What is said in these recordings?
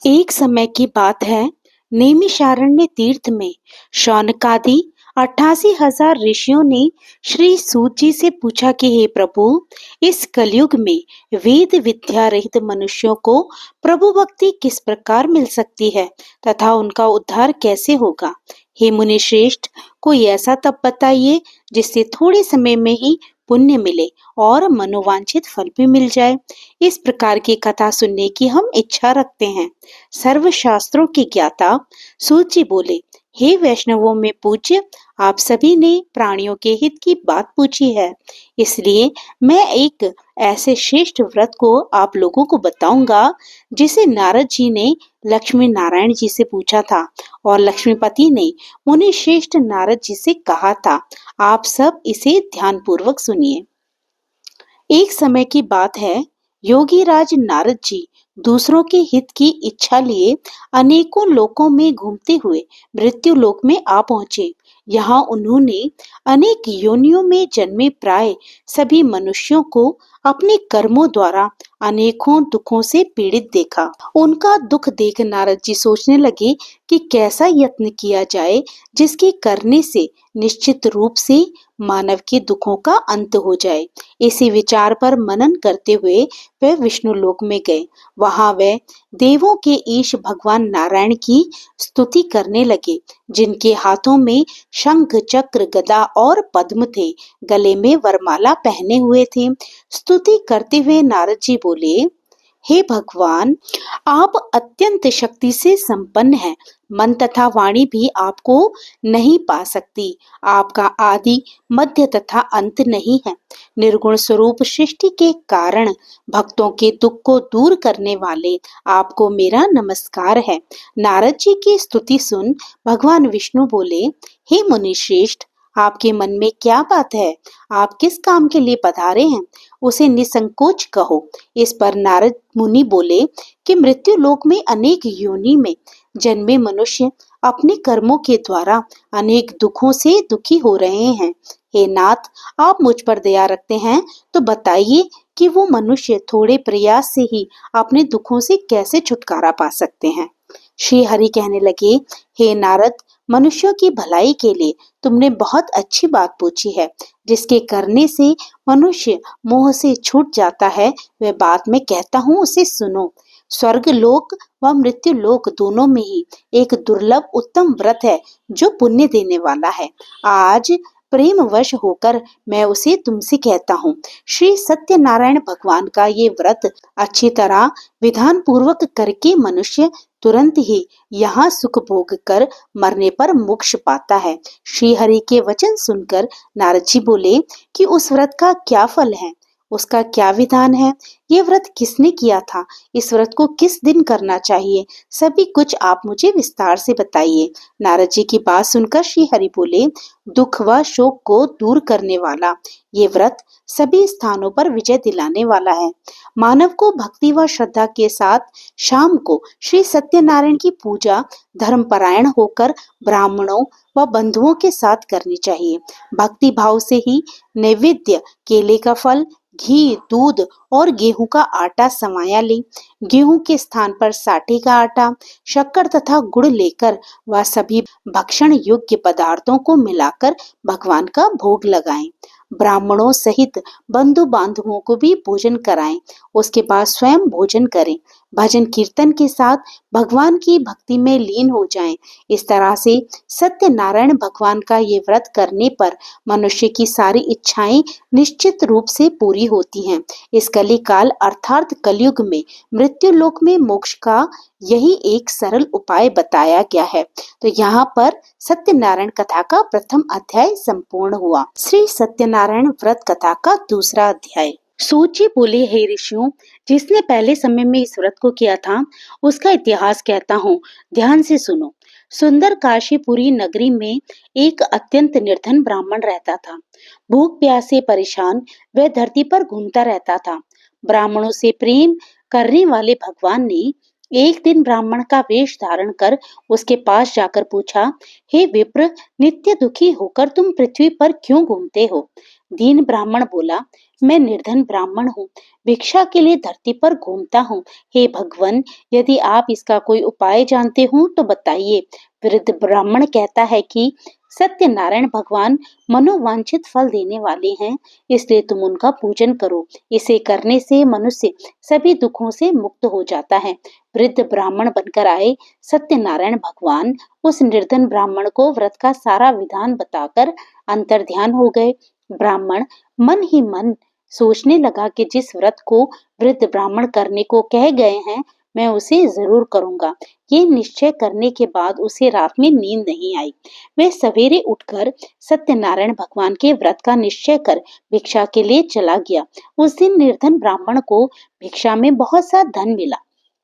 एक समय की बात है, नैमिषारण्य तीर्थ में शौनकादि 88,000 ऋषियों ने श्री सूत जी से पूछा कि हे प्रभु, इस कलयुग में वेद विद्या रहित मनुष्यों को प्रभु भक्ति किस प्रकार मिल सकती है तथा उनका उद्धार कैसे होगा। हे मुनि श्रेष्ठ, कोई ऐसा तप बताइए जिससे थोड़े समय में ही पुण्य मिले और मनोवांछित फल भी मिल जाए। इस प्रकार की कथा सुनने की हम इच्छा रखते हैं। सर्व शास्त्रों के ज्ञाता सूत जी बोले, हे वैष्णवों में पूज्य, आप सभी ने प्राणियों के हित की बात पूछी है, इसलिए मैं एक ऐसे श्रेष्ठ व्रत को आप लोगों को बताऊंगा जिसे नारद जी ने लक्ष्मी नारायण जी से पूछा था और लक्ष्मीपति ने मुनि श्रेष्ठ नारद जी से कहा था। आप सब इसे ध्यान पूर्वक सुनिए। एक समय की बात है, योगी राज नारद जी दूसरों के हित की इच्छा लिए अनेकों लोकों में घूमते हुए मृत्यु लोक में आ पहुंचे। यहाँ उन्होंने अनेक योनियों में जन्मे प्राय सभी मनुष्यों को अपने कर्मों द्वारा अनेकों दुखों से पीड़ित देखा। उनका दुख देख नारद जी सोचने लगे कि कैसा यत्न किया जाए जिसके करने से निश्चित रूप से मानव के दुखों का अंत हो जाए। इसी विचार पर मनन करते हुए वे विष्णु लोक में गए। वहां वे देवों के ईश भगवान नारायण की स्तुति करने लगे, जिनके हाथों में शंख चक्र गदा और पद्म थे, गले में वरमाला पहने हुए थे। स्तुति करते हुए नारद जी बोले, हे भगवान, आप अत्यंत शक्ति से संपन्न हैं। मन तथा वाणी भी आपको नहीं पा सकती। आपका आदि मध्य तथा अंत नहीं है। निर्गुण स्वरूप सृष्टि के कारण भक्तों के दुख को दूर करने वाले आपको मेरा नमस्कार है। नारद जी की स्तुति सुन भगवान विष्णु बोले, हे मुनि श्रेष्ठ, आपके मन में क्या बात है? आप किस काम के लिए पधारे हैं? उसे निसंकोच कहो। इस पर नारद मुनि बोले कि मृत्यु लोक में अनेक योनि में जन्मे मनुष्य अपने कर्मों के द्वारा अनेक दुखों से दुखी हो रहे हैं। हे नाथ, आप मुझ पर दया रखते हैं तो बताइए कि वो मनुष्य थोड़े प्रयास से ही अपने दुखों से कैसे छुटकारा पा सकते हैं। श्री हरि कहने लगे, हे नारद, मनुष्यों की भलाई के लिए तुमने बहुत अच्छी बात पूछी है। जिसके करने से मनुष्य मोह से छूट जाता है, वह बात मैं कहता हूँ, उसे सुनो। स्वर्ग लोक व मृत्यु लोक दोनों में ही एक दुर्लभ उत्तम व्रत है जो पुण्य देने वाला है। आज प्रेम वश होकर मैं उसे तुमसे कहता हूँ। श्री सत्यनारायण भगवान का ये व्रत अच्छी तरह विधान पूर्वक करके मनुष्य तुरंत ही यहाँ सुख भोग कर मरने पर मोक्ष पाता है। श्री हरि के वचन सुनकर नारद जी बोले कि उस व्रत का क्या फल है, उसका क्या विधान है, ये व्रत किसने किया था, इस व्रत को किस दिन करना चाहिए, सभी कुछ आप मुझे विस्तार से बताइए। नारद जी की बात सुनकर श्री हरि बोले, दुख व शोक को दूर करने वाला ये व्रत सभी स्थानों पर विजय दिलाने वाला है। मानव को भक्ति व श्रद्धा के साथ शाम को श्री सत्यनारायण की पूजा धर्मपरायण होकर ब्राह्मणों व बंधुओं के साथ करनी चाहिए। भक्ति भाव से ही नैवेद्य केले का फल, घी, दूध और गेहूं का आटा समाया ले। गेहूं के स्थान पर साटे का आटा, शक्कर तथा गुड़ लेकर वह सभी भक्षण योग्य पदार्थों को मिलाकर भगवान का भोग लगाएं। ब्राह्मणों सहित बंधु बांधवों को भी भोजन कराएं। उसके बाद स्वयं भोजन करें। भजन कीर्तन के साथ भगवान की भक्ति में लीन हो जाएं। इस तरह से सत्यनारायण भगवान का ये व्रत करने पर मनुष्य की सारी इच्छाएं निश्चित रूप से पूरी होती हैं। इस कली काल अर्थात कलयुग में मृत्यु लोक में मोक्ष का यही एक सरल उपाय बताया गया है। तो यहाँ पर सत्यनारायण कथा का प्रथम अध्याय संपूर्ण हुआ। श्री सत्यनारायण व्रत कथा का दूसरा अध्याय। सूत जी बोले, हे ऋषियों, जिसने पहले समय में इस व्रत को किया था उसका इतिहास कहता हूँ, ध्यान से सुनो। सुंदर काशीपुरी नगरी में एक अत्यंत निर्धन ब्राह्मण रहता था। भूख प्यास से परेशान वह धरती पर घूमता रहता था। ब्राह्मणों से प्रेम करने वाले भगवान ने एक दिन ब्राह्मण का वेश धारण कर उसके पास जाकर पूछा, हे विप्र, नित्य दुखी होकर तुम पृथ्वी पर क्यों घूमते हो? दीन ब्राह्मण बोला, मैं निर्धन ब्राह्मण हूँ, भिक्षा के लिए धरती पर घूमता हूँ। हे भगवान, यदि आप इसका कोई उपाय जानते हो तो बताइए। वृद्ध ब्राह्मण कहता है कि सत्यनारायण भगवान मनोवांछित फल देने वाले हैं, इसलिए तुम उनका पूजन करो। इसे करने से मनुष्य सभी दुखों से मुक्त हो जाता है। वृद्ध ब्राह्मण बनकर आए सत्यनारायण भगवान उस निर्धन ब्राह्मण को व्रत का सारा विधान बताकर अंतर्ध्यान हो गए। ब्राह्मण मन ही मन सोचने लगा कि जिस व्रत को वृद्ध ब्राह्मण करने को कह गए हैं, मैं उसे जरूर करूंगा। ये निश्चय करने के बाद उसे रात में नींद नहीं आई। वह सवेरे उठकर सत्यनारायण भगवान के व्रत का निश्चय कर भिक्षा के लिए चला गया। उस दिन निर्धन ब्राह्मण को भिक्षा में बहुत सा धन मिला,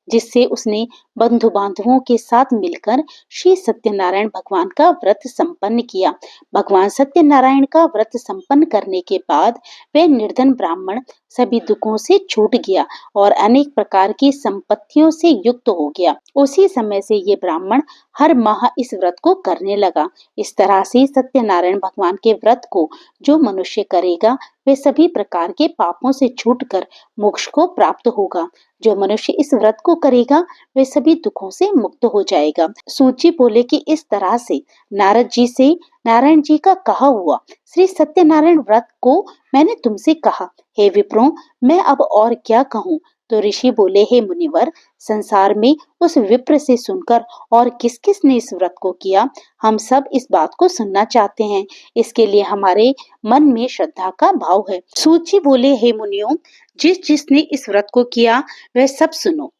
जिससे उसने बंधु बांधवों के साथ मिलकर श्री सत्यनारायण भगवान का व्रत संपन्न किया। भगवान सत्यनारायण का व्रत संपन्न करने के बाद वह निर्धन ब्राह्मण सभी दुखों से छूट गया और अनेक प्रकार की संपत्तियों से युक्त हो गया। उसी समय से ये ब्राह्मण हर माह इस व्रत को करने लगा। इस तरह से सत्यनारायण भगवान के व्रत को जो मनुष्य करेगा, वे सभी प्रकार के पापों से छूटकर मोक्ष को प्राप्त होगा। जो मनुष्य इस व्रत को करेगा, वे सभी दुखों से मुक्त हो जाएगा। सूत जी बोले कि इस तरह से नारद जी से नारायण जी का कहा हुआ श्री सत्यनारायण व्रत को मैंने तुमसे कहा। हे विप्रों, मैं अब और क्या कहूँ। तो ऋषि बोले, हे मुनिवर, संसार में उस विप्र से सुनकर और किस किस ने इस व्रत को किया, हम सब इस बात को सुनना चाहते हैं। इसके लिए हमारे मन में श्रद्धा का भाव है। सूत जी बोले, हे मुनियों, जिस जिसने इस व्रत को किया वह सब सुनो।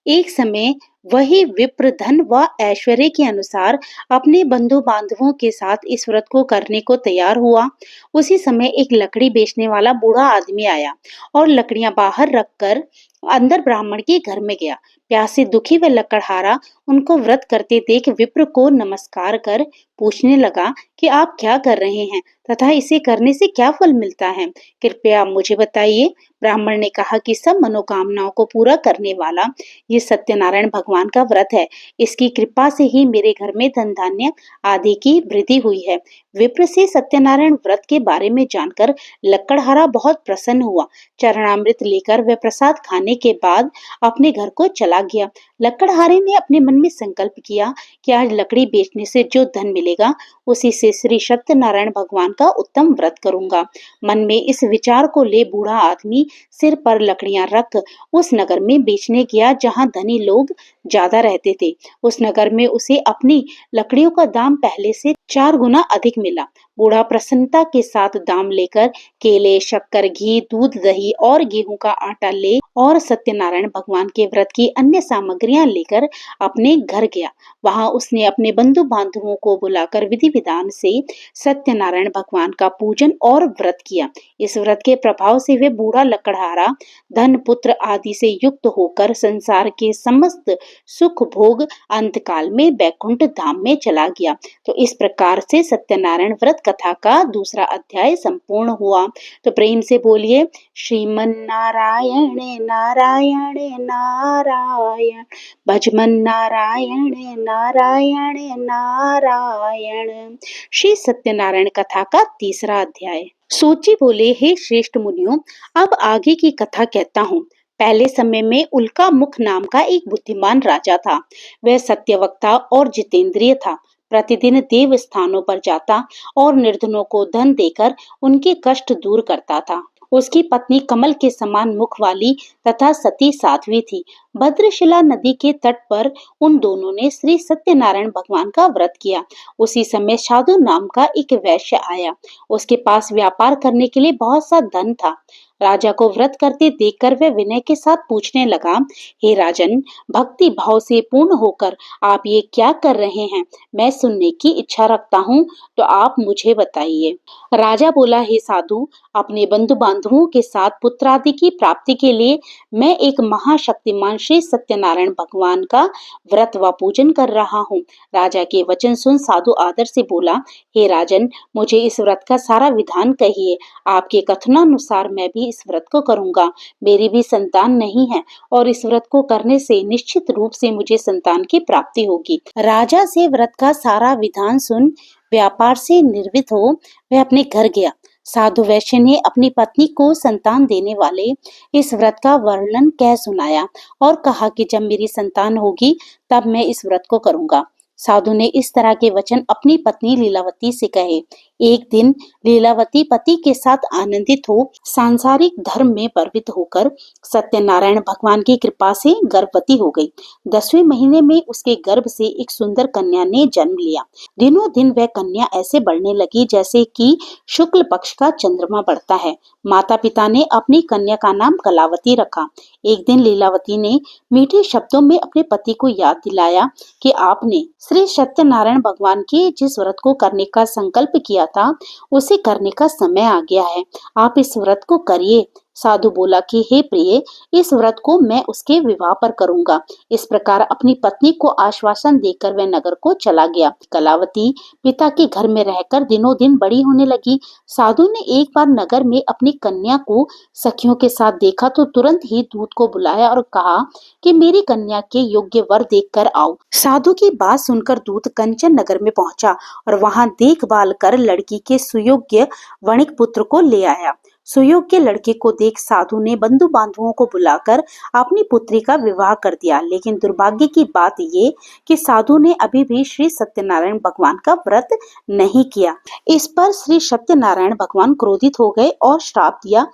एक समय वही विप्र धन व ऐश्वर्य के अनुसार अपने बंधु बांधवों के साथ इस व्रत को करने को तैयार हुआ। उसी समय एक लकड़ी बेचने वाला बूढ़ा आदमी आया और लकड़ियां बाहर रखकर अंदर ब्राह्मण के घर में गया। प्यासे दुखी व लकड़हारा उनको व्रत करते देख विप्र को नमस्कार कर पूछने लगा कि आप क्या कर रहे हैं तथा इसे करने से क्या फल मिलता है, कृपया मुझे बताइए। ब्राह्मण ने कहा कि सब मनोकामनाओं को पूरा करने वाला ये सत्यनारायण भगवान का व्रत है। इसकी कृपा से ही मेरे घर में धन धान्य आदि की वृद्धि हुई है। विप्र से सत्यनारायण व्रत के बारे में जानकर लकड़हारा बहुत प्रसन्न हुआ। चरणामृत लेकर वह प्रसाद खाने के बाद अपने घर को चला गया। लकड़हारे ने अपने मन में संकल्प किया कि आज लकड़ी बेचने से जो धन मिलेगा, उसी से श्री सत्यनारायण भगवान का उत्तम व्रत करूंगा। मन में इस विचार को ले बूढ़ा आदमी सिर पर लकड़ियां रख उस नगर में बेचने गया जहां धनी लोग ज्यादा रहते थे। उस नगर में उसे अपनी लकड़ियों का दाम पहले से 4 गुना अधिक मिला। बूढ़ा प्रसन्नता के साथ दाम लेकर केले, शक्कर, घी, दूध, दही और गेहूं का आटा ले और सत्यनारायण भगवान के व्रत की अन्य सामग्रियां लेकर अपने घर गया। वहां उसने अपने बंधु बांधवों को बुलाकर विधि विधान से सत्यनारायण भगवान का पूजन और व्रत किया। इस व्रत के प्रभाव से वे बूढ़ा लकड़हारा धन, पुत्र आदि से युक्त होकर संसार के समस्त सुख भोग अंतकाल में बैकुंठ धाम में चला गया। तो इस प्रकार से सत्यनारायण व्रत कथा का दूसरा अध्याय संपूर्ण हुआ। तो प्रेम से बोलिए, श्रीमन नारायण नारायण नारायण, भजमन नारायण नारायण नारायण। श्री सत्यनारायण कथा का तीसरा अध्याय। सूत जी बोले, हे श्रेष्ठ मुनियों, अब आगे की कथा कहता हूँ। पहले समय में उल्का मुख नाम का एक बुद्धिमान राजा था। वह सत्यवक्ता और जितेंद्रिय था। प्रतिदिन देव स्थानों पर जाता और निर्धनों को धन देकर उनके कष्ट दूर करता था। उसकी पत्नी कमल के समान मुख वाली तथा सती साध्वी थी। भद्रशिला नदी के तट पर उन दोनों ने श्री सत्यनारायण भगवान का व्रत किया। उसी समय साधु नाम का एक वैश्य आया। उसके पास व्यापार करने के लिए बहुत सा धन था। राजा को व्रत करते देखकर वह विनय के साथ पूछने लगा, हे राजन, भक्ति भाव से पूर्ण होकर आप ये क्या कर रहे हैं? मैं सुनने की इच्छा रखता हूँ, तो आप मुझे बताइए। राजा बोला, हे साधु, अपने बंधु बांधवों के साथ पुत्र आदि की प्राप्ति के लिए मैं एक महाशक्तिमान श्री सत्यनारायण भगवान का व्रत व पूजन कर रहा हूँ। राजा के वचन सुन साधु आदर से बोला, हे राजन, मुझे इस व्रत का सारा विधान कहिए। आपके कथनानुसार मैं भी इस व्रत को करूंगा। मेरी भी संतान नहीं है और इस व्रत को करने से निश्चित रूप से मुझे संतान की प्राप्ति होगी। राजा से व्रत का सारा विधान सुन व्यापार से निर्वित हो वह अपने घर गया। साधु वैश्य ने अपनी पत्नी को संतान देने वाले इस व्रत का वर्णन कह सुनाया और कहा कि जब मेरी संतान होगी तब मैं इस व्रत को करूंगा। साधु ने इस तरह के वचन अपनी पत्नी लीलावती से कहे। एक दिन लीलावती पति के साथ आनंदित हो सांसारिक धर्म में पर्वित होकर सत्यनारायण भगवान की कृपा से गर्भवती हो गई। 10वें महीने में उसके गर्भ से एक सुंदर कन्या ने जन्म लिया। दिनों दिन वह कन्या ऐसे बढ़ने लगी जैसे कि शुक्ल पक्ष का चंद्रमा बढ़ता है। माता पिता ने अपनी कन्या का नाम कलावती रखा। एक दिन लीलावती ने मीठे शब्दों में अपने पति को याद दिलाया कि आपने श्री सत्यनारायण भगवान के जिस व्रत को करने का संकल्प किया था उसे करने का समय आ गया है। आप इस व्रत को करिए। साधु बोला कि हे प्रिय, इस व्रत को मैं उसके विवाह पर करूंगा। इस प्रकार अपनी पत्नी को आश्वासन देकर वह नगर को चला गया। कलावती पिता के घर में रहकर दिनों दिन बड़ी होने लगी। साधु ने एक बार नगर में अपनी कन्या को सखियों के साथ देखा तो तुरंत ही दूत को बुलाया और कहा कि मेरी कन्या के योग्य वर देखकर आओ। साधु की बात सुनकर दूत कंचन नगर में पहुंचा और वहां देखभाल कर लड़की के सुयोग्य वणिक पुत्र को ले आया। सुयोग्य लड़के को देख साधु ने बंधु बांधवों को बुलाकर अपनी पुत्री का विवाह कर दिया। लेकिन दुर्भाग्य की बात ये कि साधु ने अभी भी श्री सत्यनारायण भगवान का व्रत नहीं किया। इस पर श्री सत्यनारायण भगवान क्रोधित हो गए और श्राप दिया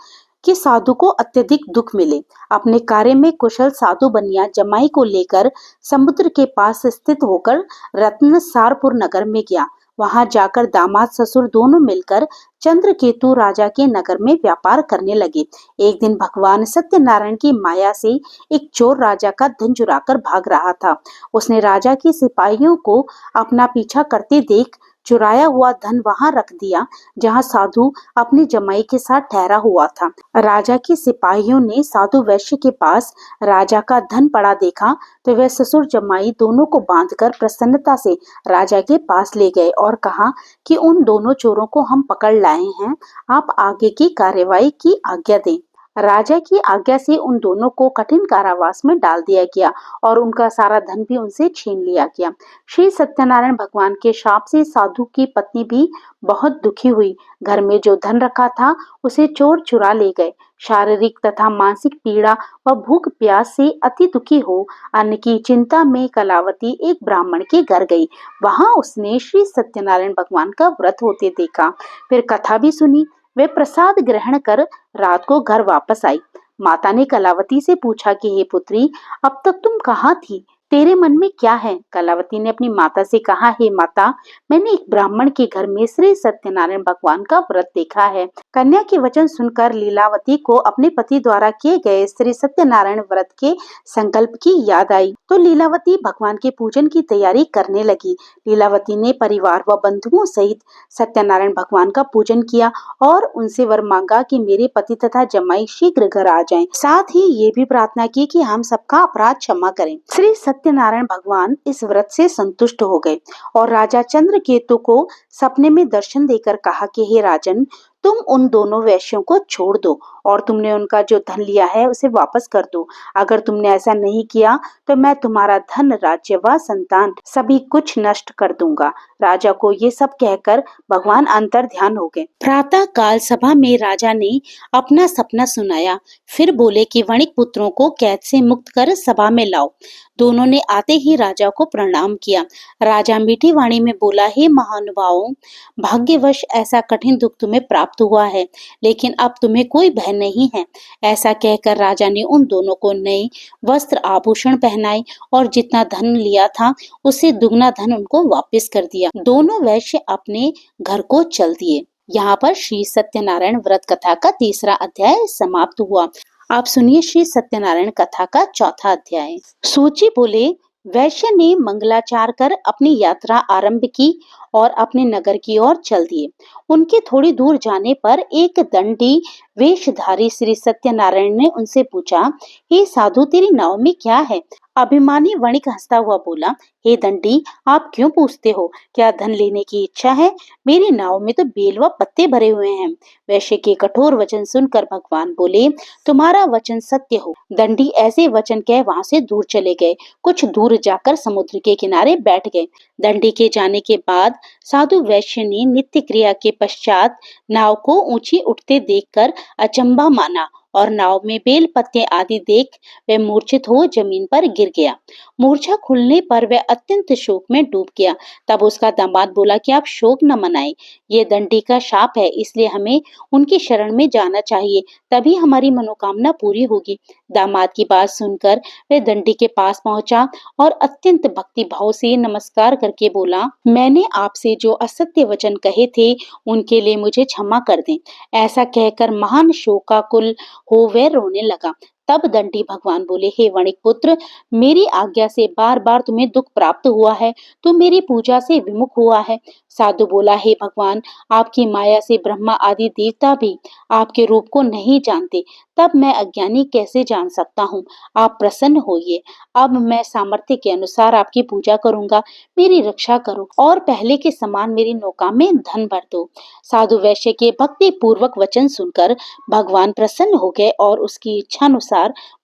कि साधु को अत्यधिक दुख मिले। अपने कार्य में कुशल साधु बनिया जमाई को लेकर समुद्र के पास स्थित होकर रत्नसारपुर नगर में गया। वहां जाकर दामाद ससुर दोनों मिलकर चंद्रकेतु राजा के नगर में व्यापार करने लगे। एक दिन भगवान सत्यनारायण की माया से एक चोर राजा का धन चुराकर भाग रहा था। उसने राजा के सिपाहियों को अपना पीछा करते देख चुराया हुआ धन वहां रख दिया जहां साधु अपनी जमाई के साथ ठहरा हुआ था। राजा के सिपाहियों ने साधु वैश्य के पास राजा का धन पड़ा देखा तो वह ससुर जमाई दोनों को बांधकर प्रसन्नता से राजा के पास ले गए और कहा कि उन दोनों चोरों को हम पकड़ लाए हैं, आप आगे की कार्यवाही की आज्ञा दें। राजा की आज्ञा से उन दोनों को कठिन कारावास में डाल दिया गया और उनका सारा धन भी उनसे छीन लिया गया। श्री सत्यनारायण भगवान के शाप से साधु की पत्नी भी बहुत दुखी हुई। घर में जो धन रखा था उसे चोर चुरा ले गए। शारीरिक तथा मानसिक पीड़ा व भूख प्यास से अति दुखी हो अन्न की चिंता में कलावती एक ब्राह्मण के घर गई। वहां उसने श्री सत्यनारायण भगवान का व्रत होते देखा। फिर कथा भी सुनी। वे प्रसाद ग्रहण कर रात को घर वापस आई। माता ने कलावती से पूछा कि हे पुत्री, अब तक तुम कहाँ थी? तेरे मन में क्या है? कलावती ने अपनी माता से कहा, हे माता, मैंने एक ब्राह्मण के घर में श्री सत्यनारायण भगवान का व्रत देखा है। कन्या के वचन सुनकर लीलावती को अपने पति द्वारा किए गए श्री सत्यनारायण व्रत के संकल्प की याद आई तो लीलावती भगवान के पूजन की तैयारी करने लगी। लीलावती ने परिवार व बंधुओं सहित सत्यनारायण भगवान का पूजन किया और उनसे वर मांगा कि मेरे पति तथा जमाई शीघ्र घर आ जाएं। साथ ही ये भी प्रार्थना की कि हम सबका अपराध क्षमा करें। श्री सत्यनारायण भगवान इस व्रत से संतुष्ट हो गए और राजा चंद्रकेतु को सपने में दर्शन देकर कहा कि हे राजन, तुम उन दोनों वैश्यों को छोड़ दो और तुमने उनका जो धन लिया है उसे वापस कर दो। अगर तुमने ऐसा नहीं किया तो मैं तुम्हारा धन, राज्य व संतान सभी कुछ नष्ट कर दूंगा। राजा को ये सब कहकर भगवान अंतर ध्यान हो गए। प्रातः काल सभा में राजा ने अपना सपना सुनाया। फिर बोले कि वणिक पुत्रों को कैद से मुक्त कर सभा में लाओ। दोनों ने आते ही राजा को प्रणाम किया। राजा मीठी वाणी में बोला, हे महानुभावों, भाग्यवश ऐसा कठिन दुख तुम्हें प्राप्त हुआ है, लेकिन अब तुम्हें कोई भय नहीं है। ऐसा कहकर राजा ने उन दोनों को नए वस्त्र आभूषण पहनाए और जितना धन लिया था उससे दुगना धन उनको वापस कर दिया। दोनों वैश्य अपने घर को चल दिए। यहाँ पर श्री सत्यनारायण व्रत कथा का 3रा अध्याय समाप्त हुआ। आप सुनिए श्री सत्यनारायण कथा का 4था अध्याय। सूची बोले, वैश्य ने मंगलाचार कर अपनी यात्रा आरंभ की और अपने नगर की ओर चल दिए। उनके थोड़ी दूर जाने पर एक दंडी वेशधारी श्री सत्यनारायण ने उनसे पूछा, हे साधु, तेरी नाव में क्या है? अभिमानी वणिक हंसता हुआ बोला, हे दंडी, आप क्यों पूछते हो? क्या धन लेने की इच्छा है? मेरी नाव में तो बेल व पत्ते भरे हुए हैं। वैश्य के कठोर वचन सुनकर भगवान बोले, तुम्हारा वचन सत्य हो। दंडी ऐसे वचन कह वहां से दूर चले गए। कुछ दूर जाकर समुद्र के किनारे बैठ गए। दंडी के जाने के बाद साधु वैश्य ने नित्य क्रिया के पश्चात नाव को ऊंची उठते देखकर अचंभा माना और नाव में बेल पत्ते आदि देख वह मूर्छित हो जमीन पर गिर गया। मूर्छा खुलने पर वह अत्यंत शोक में डूब गया। तब उसका दामाद बोला कि आप शोक न मनाएं, ये दंडी का शाप है, इसलिए हमें उनकी शरण में जाना चाहिए, तभी हमारी मनोकामना पूरी होगी। दामाद की बात सुनकर वह दंडी के पास पहुंचा और अत्यंत भक्ति भाव से नमस्कार करके बोला, मैंने आपसे जो असत्य वचन कहे थे उनके लिए मुझे क्षमा कर दें। ऐसा कहकर महान शोकाकुल हो वह रोने लगा। तब दंडी भगवान बोले, हे वणिक पुत्र, मेरी आज्ञा से बार बार तुम्हें दुख प्राप्त हुआ है, तुम मेरी पूजा से विमुख हुआ है। साधु बोला, हे भगवान, आपकी माया से ब्रह्मा आदि देवता भी आपके रूप को नहीं जानते, तब मैं अज्ञानी कैसे जान सकता हूँ? आप प्रसन्न होइए, अब मैं सामर्थ्य के अनुसार आपकी पूजा करूंगा, मेरी रक्षा करो और पहले के समान मेरी नौका में धन भर दो। साधु वैश्य के भक्ति पूर्वक वचन सुनकर भगवान प्रसन्न हो गए और उसकी इच्छा अनुसार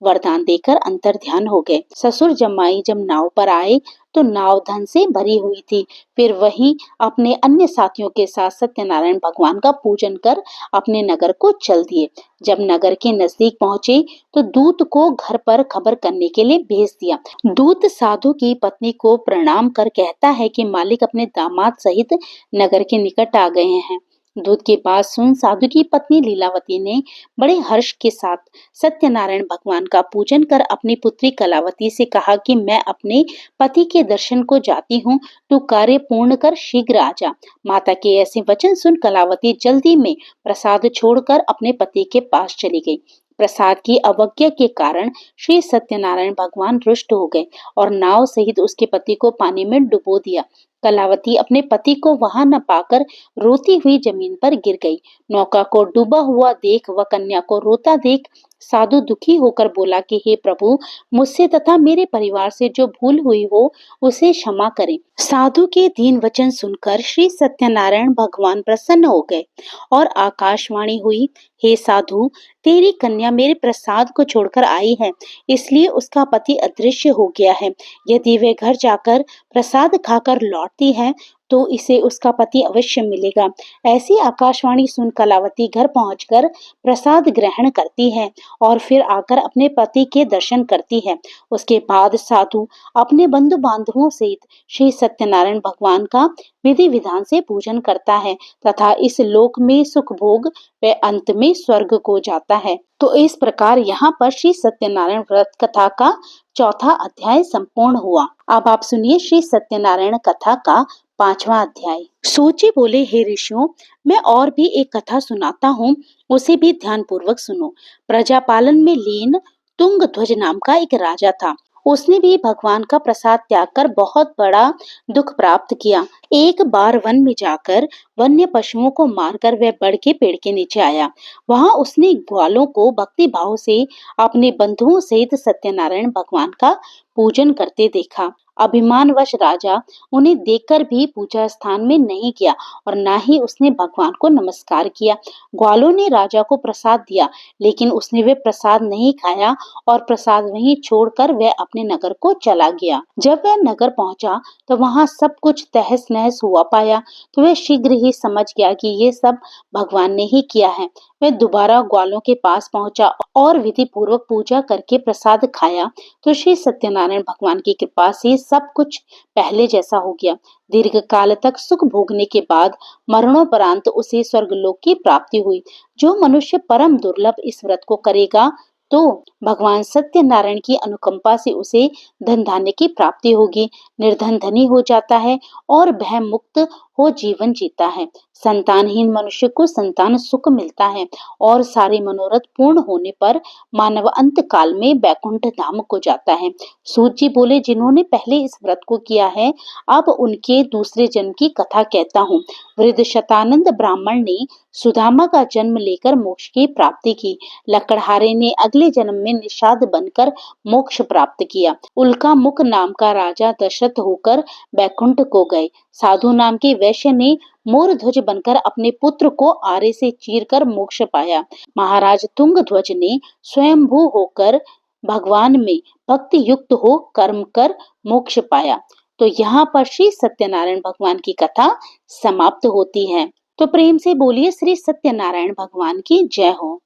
वरदान देकर अंतर ध्यान हो गए। ससुर जमाई जब नाव पर आए तो नाव धन से भरी हुई थी। फिर वही अपने अन्य साथियों के साथ सत्यनारायण भगवान का पूजन कर अपने नगर को चल दिए। जब नगर के नजदीक पहुंचे तो दूत को घर पर खबर करने के लिए भेज दिया। दूत साधु की पत्नी को प्रणाम कर कहता है कि मालिक अपने दामाद सहित नगर के निकट आ गए हैं। दूत की बात सुन साधु की पत्नी लीलावती ने बड़े हर्ष के साथ सत्यनारायण भगवान का पूजन कर अपनी पुत्री कलावती से कहा कि मैं अपने पति के दर्शन को जाती हूँ, तू कार्य पूर्ण कर शीघ्र आ जा। माता के ऐसे वचन सुन कलावती जल्दी में प्रसाद छोड़कर अपने पति के पास चली गई। प्रसाद की अवज्ञा के कारण श्री सत्यनारायण भगवान रुष्ट हो गए और नाव सहित उसके पति को पानी में डुबो दिया। कलावती अपने पति को वहां न पाकर रोती हुई जमीन पर गिर गई। नौका को डूबा हुआ देख व कन्या को रोता देख साधु दुखी होकर बोला कि हे प्रभु, मुझसे तथा मेरे परिवार से जो भूल हुई हो उसे क्षमा करें। साधु के दीन वचन सुनकर श्री सत्यनारायण भगवान प्रसन्न हो गए और आकाशवाणी हुई, हे साधु, तेरी कन्या मेरे प्रसाद को छोड़कर आई है, इसलिए उसका पति अदृश्य हो गया है। यदि वे घर जाकर प्रसाद खाकर लौटती है तो इसे उसका पति अवश्य मिलेगा। ऐसी आकाशवाणी सुन कलावती घर पहुंचकर प्रसाद ग्रहण करती है और फिर आकर अपने पति के दर्शन करती है। उसके बाद साधु अपने बंधु बांधवों सहित श्री सत्यनारायण भगवान का विधि विधान से पूजन करता है तथा इस लोक में सुख भोग व अंत में स्वर्ग को जाता है। तो इस प्रकार यहाँ पर श्री सत्यनारायण व्रत कथा का चौथा अध्याय संपूर्ण हुआ। अब आप सुनिए श्री सत्यनारायण कथा का 5वां अध्याय। सोचे बोले, हे ऋषियों, मैं और भी एक कथा सुनाता हूँ, उसे भी ध्यान पूर्वक सुनो। प्रजापालन में लीन तुंगध्वज नाम का एक राजा था। उसने भी भगवान का प्रसाद त्याग कर बहुत बड़ा दुख प्राप्त किया। एक बार वन में जाकर वन्य पशुओं को मारकर वह बड़ के पेड़ के नीचे आया। वहां उसने ग्वालों को भक्ति भाव से अपने बंधुओं सहित सत्यनारायण भगवान का पूजन करते देखा। अभिमानवश राजा उन्हें देखकर भी पूजा स्थान में नहीं गया और ना ही उसने भगवान को नमस्कार किया। ग्वालों ने राजा को प्रसाद दिया, लेकिन उसने वे प्रसाद नहीं खाया और प्रसाद वहीं छोड़कर वह अपने नगर को चला गया। जब वह नगर पहुंचा तो वहां सब कुछ तहस नहस हुआ पाया, तो वह शीघ्र ही समझ गया कि ये सब भगवान ने ही किया है। वह दोबारा ग्वालों के पास पहुंचा और विधि पूर्वक पूजा करके प्रसाद खाया तो श्री सत्यनारायण भगवान की कृपा से सब कुछ पहले जैसा हो गया। दीर्घ काल तक सुख भोगने के बाद मरणोपरांत उसे स्वर्गलोक की प्राप्ति हुई। जो मनुष्य परम दुर्लभ इस व्रत को करेगा तो भगवान सत्यनारायण की अनुकंपा से उसे धन धान्य की प्राप्ति होगी। निर्धन धनी हो जाता है और भय मुक्त हो जीवन जीता है। संतानहीन मनुष्य को संतान सुख मिलता है और सारे मनोरथ पूर्ण होने पर मानव अंत काल में बैकुंठ धाम को जाता है। सूत जी बोले, जिन्होंने पहले इस व्रत को किया है, अब उनके दूसरे जन्म की कथा कहता हूँ। वृद्ध शतानंद ब्राह्मण ने सुदामा का जन्म लेकर मोक्ष की प्राप्ति की। लकड़हारे ने अगले जन्म में निषाद बनकर मोक्ष प्राप्त किया। उल्का मुख नाम का राजा दशरथ होकर बैकुंठ को गए। साधु नाम के वैश्य ने मोर ध्वज बनकर अपने पुत्र को आरे से चीरकर मोक्ष पाया। महाराज तुंग ध्वज ने स्वयंभू होकर भगवान में भक्ति युक्त हो कर्म कर मोक्ष पाया। तो यहाँ पर श्री सत्यनारायण भगवान की कथा समाप्त होती है। तो प्रेम से बोलिए श्री सत्यनारायण भगवान की जय हो।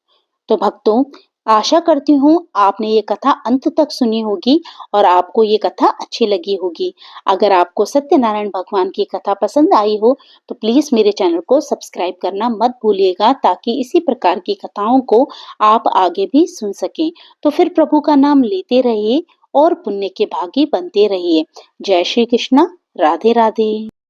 तो भक्तों, आशा करती हूँ आपने ये कथा अंत तक सुनी होगी और आपको ये कथा अच्छी लगी होगी। अगर आपको सत्यनारायण भगवान की कथा पसंद आई हो तो प्लीज मेरे चैनल को सब्सक्राइब करना मत भूलिएगा, ताकि इसी प्रकार की कथाओं को आप आगे भी सुन सकें। तो फिर प्रभु का नाम लेते रहिए और पुण्य के भागी बनते रहिए। जय श्री कृष्णा। राधे राधे।